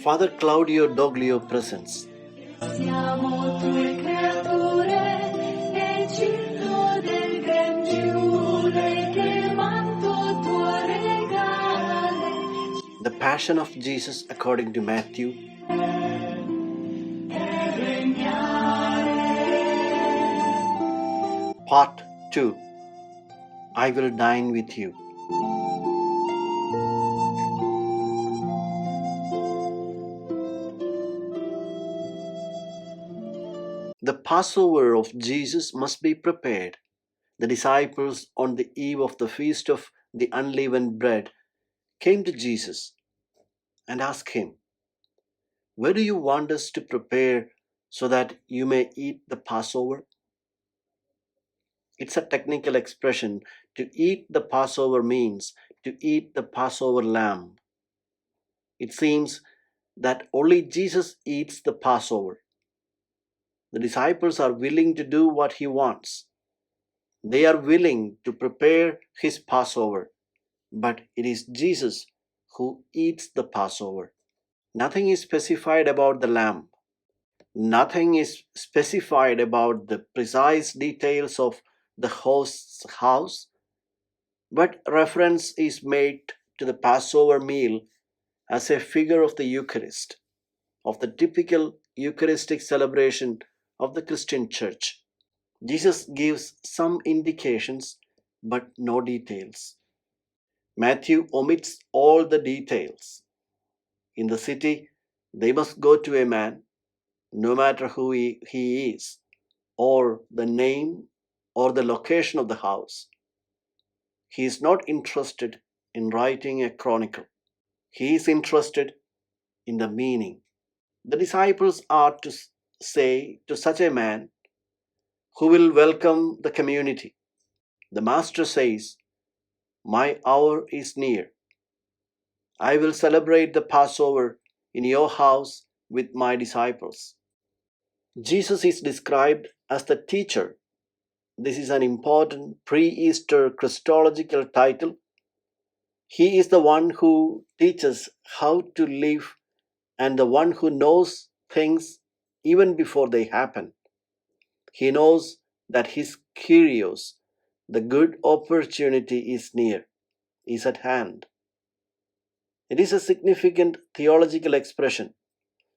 Fr Claudio Doglio presents Siamo tue creature, e cillo del gran Giule, che manto tuo regale. The Passion of Jesus according to Matthew, Part 2. I will dine with you. The Passover of Jesus must be prepared. The disciples, on the eve of the feast of the unleavened bread, came to Jesus and asked him, "Where do you want us to prepare so that you may eat the Passover?" It's a technical expression. To eat the Passover means to eat the Passover lamb. It seems that only Jesus eats the Passover. The disciples are willing to do what he wants. They are willing to prepare his Passover, but it is Jesus who eats the Passover. Nothing is specified about the lamb. Nothing is specified about the precise details of the host's house, but reference is made to the Passover meal as a figure of the Eucharist, of the typical Eucharistic celebration of the Christian Church. Jesus gives some indications but no details. Matthew omits all the details. In the city, they must go to a man, no matter who he is, or the name or the location of the house. He is not interested in writing a chronicle. He is interested in the meaning. The disciples are to say to such a man who will welcome the community. The Master says, "My hour is near. I will celebrate the Passover in your house with my disciples." Jesus is described as the teacher. This is an important pre-Easter Christological title. He is the one who teaches how to live and the one who knows things even before they happen. He knows that his kyrios, the good opportunity, is near, is at hand. It is a significant theological expression.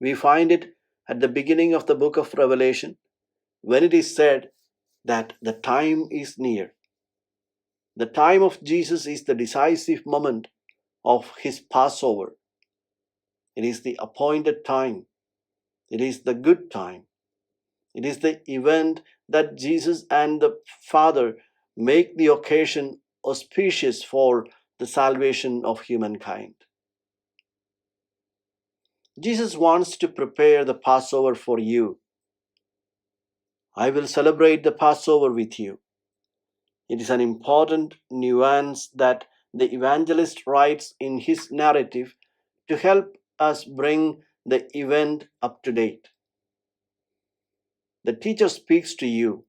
We find it at the beginning of the book of Revelation when it is said that the time is near. The time of Jesus is the decisive moment of his Passover. It is the appointed time. It is the good time. It is the event that Jesus and the Father make the occasion auspicious for the salvation of humankind. Jesus wants to prepare the Passover for you. I will celebrate the Passover with you. It is an important nuance that the evangelist writes in his narrative to help us bring the event up to date. The teacher speaks to you.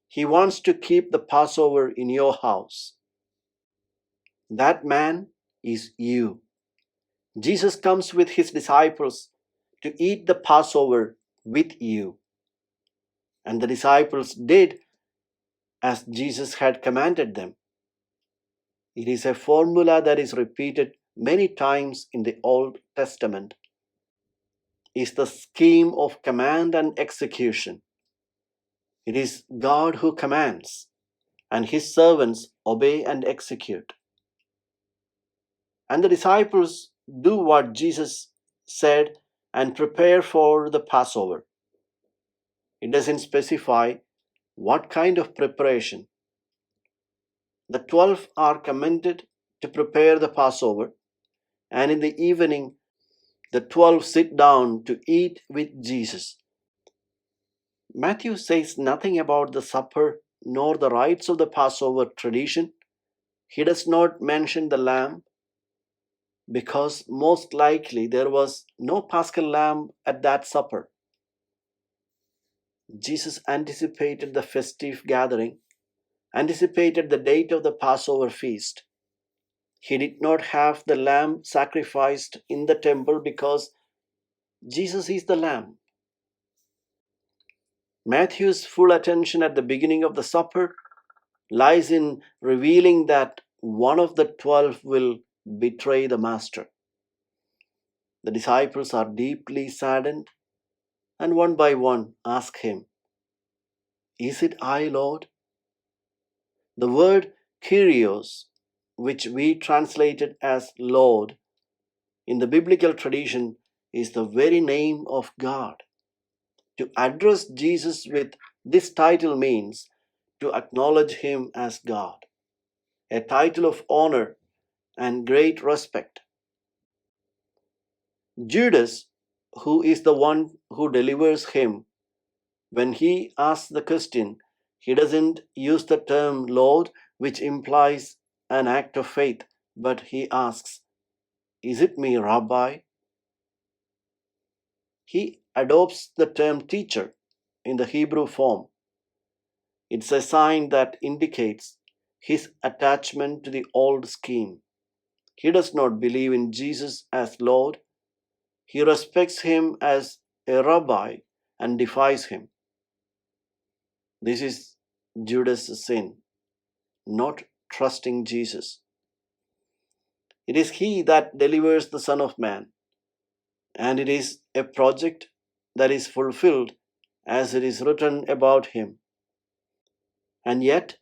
He wants to keep the Passover in your house. That man is you. Jesus comes with his disciples to eat the Passover with you. And the disciples did as Jesus had commanded them. It is a formula that is repeated many times in the Old Testament. It's the scheme of command and execution. It is God who commands, and his servants obey and execute. And the disciples do what Jesus said and prepare for the Passover. It doesn't specify what kind of preparation. The 12 are commended to prepare the Passover, and in the evening, the 12 sit down to eat with Jesus. Matthew says nothing about the supper nor the rites of the Passover tradition. He does not mention the lamb because most likely there was no paschal lamb at that supper. Jesus anticipated the festive gathering, anticipated the date of the Passover feast. He did not have the lamb sacrificed in the temple because Jesus is the lamb. Matthew's full attention at the beginning of the supper lies in revealing that one of the 12 will betray the master. The disciples are deeply saddened and one by one ask him, "Is it I, Lord?" The word Kyrios, which we translated as Lord, in the biblical tradition is the very name of God. To address Jesus with this title means to acknowledge him as God, a title of honor and great respect. Judas, who is the one who delivers him, when he asks the question, he doesn't use the term Lord, which implies an act of faith, but he asks, "Is it me, Rabbi?" He adopts the term teacher in the Hebrew form. It's a sign that indicates his attachment to the old scheme. He does not believe in Jesus as Lord. He respects him as a rabbi and defies him. This is Judas' sin, not trusting Jesus. It is he that delivers the Son of Man, and it is a project that is fulfilled as it is written about him. And yet,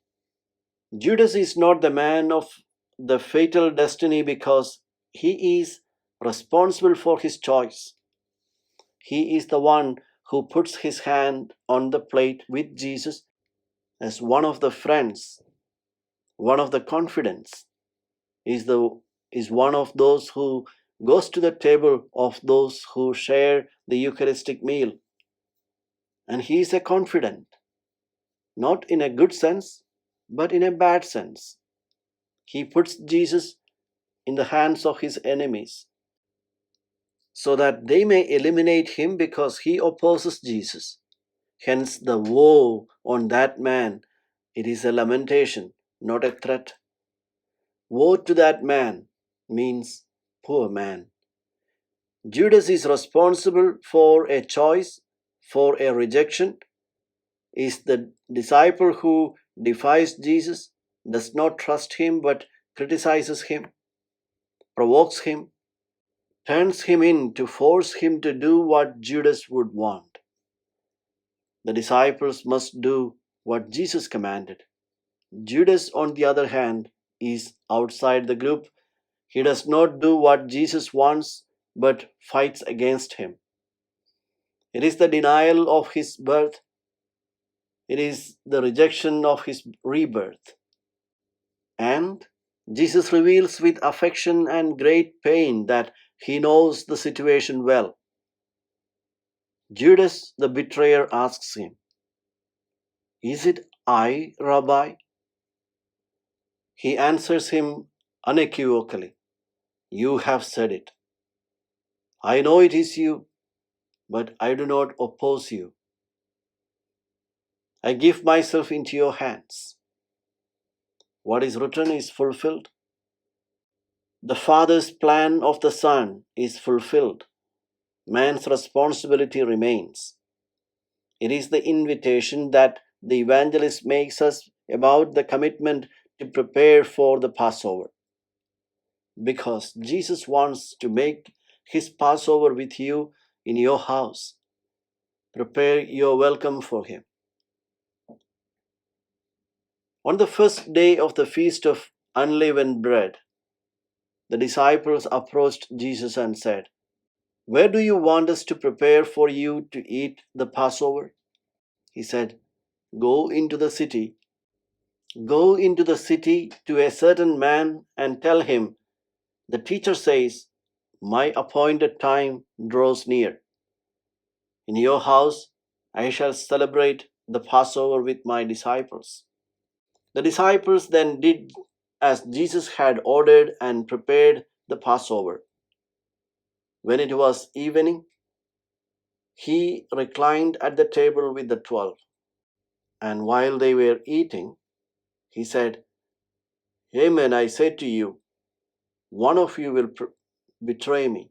Judas is not the man of the fatal destiny because he is responsible for his choice. He is the one who puts his hand on the plate with Jesus as one of the friends, one of the confidants, is one of those who goes to the table of those who share the Eucharistic meal. And he is a confidant, not in a good sense, but in a bad sense. He puts Jesus in the hands of his enemies so that they may eliminate him because he opposes Jesus. Hence the woe on that man. It is a lamentation, not a threat. Woe to that man means poor man. Judas is responsible for a choice, for a rejection. Is the disciple who defies Jesus, does not trust him but criticizes him, provokes him, turns him in to force him to do what Judas would want. The disciples must do what Jesus commanded. Judas, on the other hand, is outside the group. He does not do what Jesus wants, but fights against him. It is the denial of his birth. It is the rejection of his rebirth. And Jesus reveals with affection and great pain that he knows the situation well. Judas, the betrayer, asks him, "Is it I, Rabbi?" He answers him unequivocally, "You have said it. I know it is you, but I do not oppose you. I give myself into your hands. What is written is fulfilled. The Father's plan of the Son is fulfilled. Man's responsibility remains." It is the invitation that the evangelist makes us about the commitment to prepare for the Passover. Because Jesus wants to make his Passover with you in your house. Prepare your welcome for him. On the first day of the Feast of Unleavened Bread, the disciples approached Jesus and said, "Where do you want us to prepare for you to eat the Passover?" He said, Go into the city to a certain man and tell him, the teacher says, my appointed time draws near. In your house I shall celebrate the Passover with my disciples." The disciples then did as Jesus had ordered and prepared the Passover. When it was evening, he reclined at the table with the 12. And while they were eating, he said, "Amen, I say to you, one of you will betray me.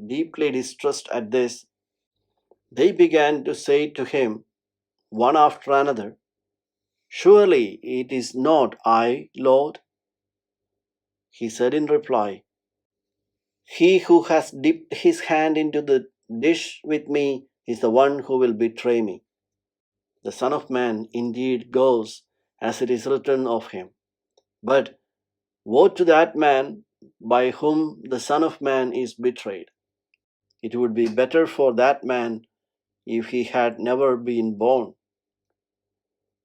Deeply distressed at this, they began to say to him, one after another, "Surely it is not I, Lord." He said in reply, "He who has dipped his hand into the dish with me is the one who will betray me. The Son of Man indeed goes as it is written of him. But woe to that man by whom the Son of Man is betrayed. It would be better for that man if he had never been born."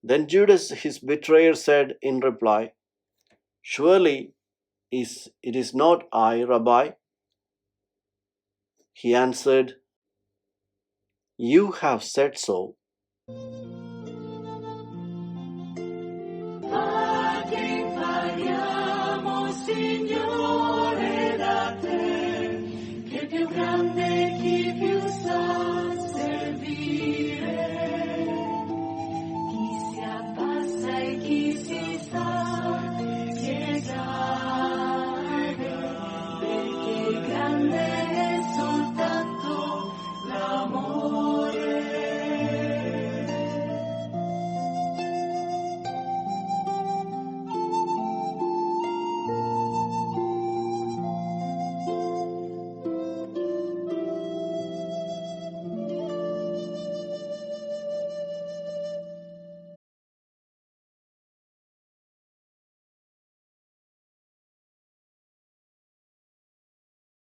Then Judas, his betrayer, said in reply, "Surely it is not I, Rabbi." He answered, "You have said so."